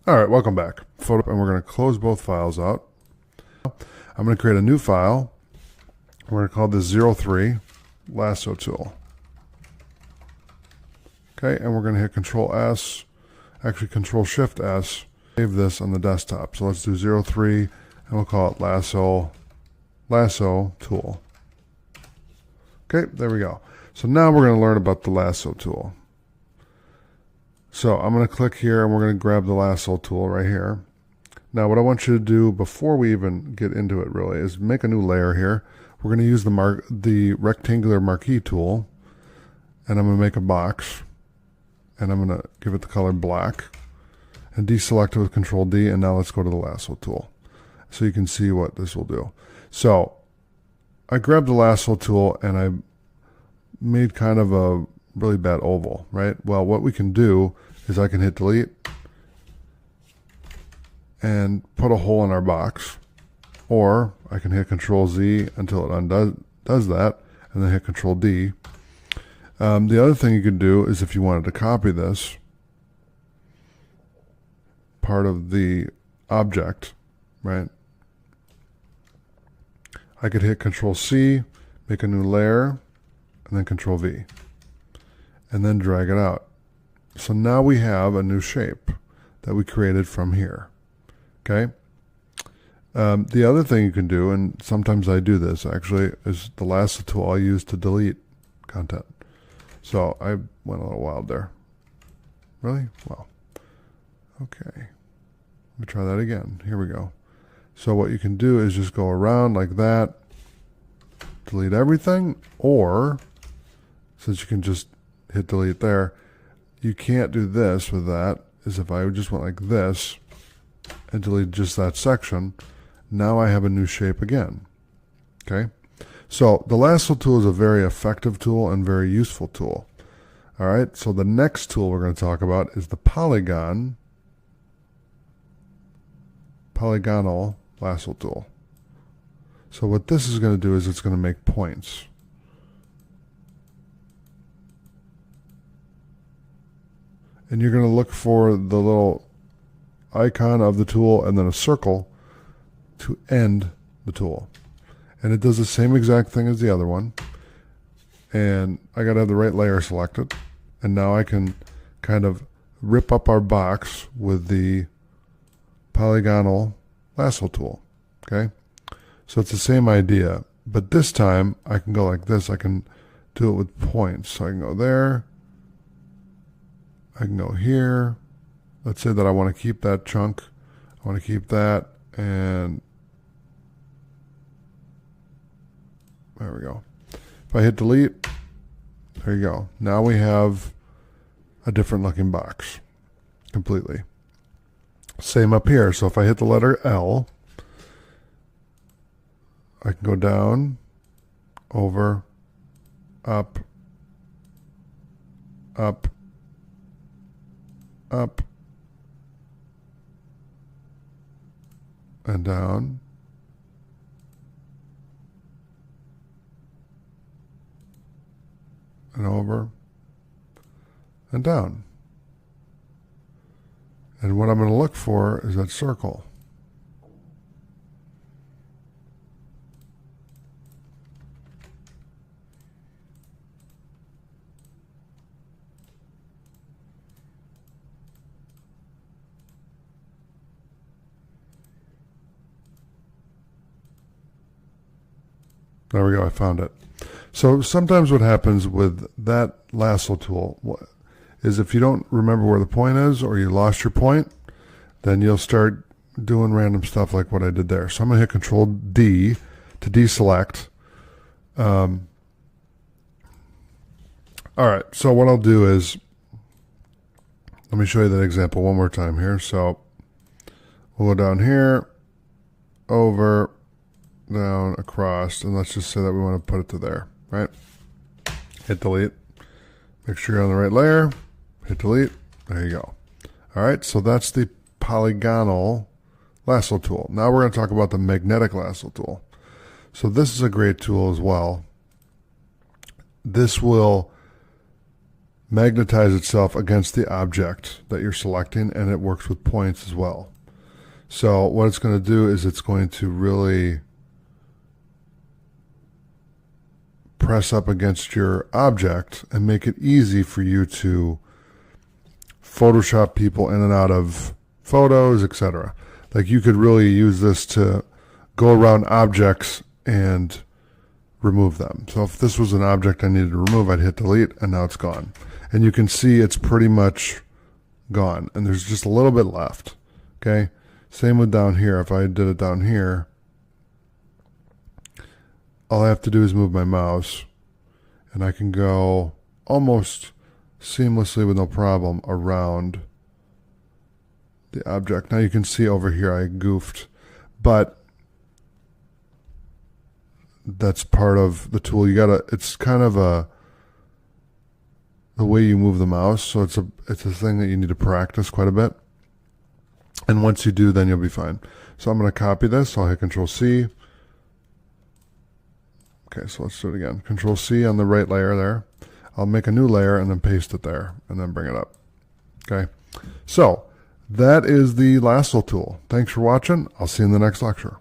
All right, welcome back. And we're going to close both files out. I'm going to create a new file. We're going to call this 03 Lasso Tool. Okay, and we're going to hit Control S, actually Control Shift S, save this on the desktop. So let's do 03, and we'll call it Lasso Tool. Okay, there we go. So now we're going to learn about the Lasso Tool. So I'm going to click here, and we're going to grab the Lasso Tool right here. Now what I want you to do before we even get into it really is make a new layer here. We're going to use the rectangular marquee tool, and I'm going to make a box, and I'm going to give it the color black and deselect it with Control D, and now let's go to the Lasso Tool so you can see what this will do. So I grabbed the Lasso Tool and I made kind of a really bad oval, right? Well, what we can do is I can hit delete and put a hole in our box, or I can hit Control Z until it does that, and then hit Control D. The other thing you could do is if you wanted to copy this part of the object, right? I could hit Control C, make a new layer, and then Control V, and then drag it out. So now we have a new shape that we created from here. Okay. The other thing you can do, and sometimes I do this actually, is the Lasso Tool I use to delete content. So I went a little wild there. Really? Well, okay. Let me try that again. Here we go. So what you can do is just go around like that, delete everything, or since you can just hit delete there, you can't do this with that, is if I just went like this and delete just that section, now I have a new shape again. Okay? So the Lasso Tool is a very effective tool and very useful tool. All right, so the next tool we're going to talk about is the polygonal Lasso Tool. So what this is going to do is it's going to make points. And you're going to look for the little icon of the tool and then a circle to end the tool. And it does the same exact thing as the other one. And I got to have the right layer selected. And now I can kind of rip up our box with the polygonal Lasso Tool. Okay? So it's the same idea. But this time I can go like this. I can do it with points. So I can go there. I can go here. Let's say that I want to keep that chunk. I want to keep that, and there we go. If I hit delete, there you go. Now we have a different looking box completely. Same up here. So if I hit the letter L, I can go down, over, up, up, up, and down, and over, and down. And what I'm going to look for is that circle. There we go, I found it. So sometimes what happens with that Lasso Tool is if you don't remember where the point is, or you lost your point, then you'll start doing random stuff like what I did there. So I'm going to hit Control D to deselect. All right, so what I'll do is, let me show you that example one more time here. So we'll go down here, over, down, across, and let's just say that we want to put it to there, right? Hit delete. Make sure you're on the right layer. Hit delete. There you go. All right, so that's the polygonal Lasso Tool. Now we're going to talk about the magnetic Lasso Tool. So this is a great tool as well. This will magnetize itself against the object that you're selecting, and it works with points as well. So what it's going to do is it's going to really press up against your object and make it easy for you to Photoshop people in and out of photos, etc. Like you could really use this to go around objects and remove them. So if this was an object I needed to remove, I'd hit delete, and now it's gone. And you can see it's pretty much gone, and there's just a little bit left. Okay, same with down here. If I did it down here, all I have to do is move my mouse, and I can go almost seamlessly with no problem around the object. Now you can see over here I goofed, but that's part of the tool. You gotta, it's kind of the way you move the mouse, so it's a thing that you need to practice quite a bit. And once you do, then you'll be fine. So I'm going to copy this. I'll hit Control C. Okay, so let's do it again. Control C on the right layer there. I'll make a new layer and then paste it there and then bring it up. Okay, so that is the Lasso tool. Thanks for watching. I'll see you in the next lecture.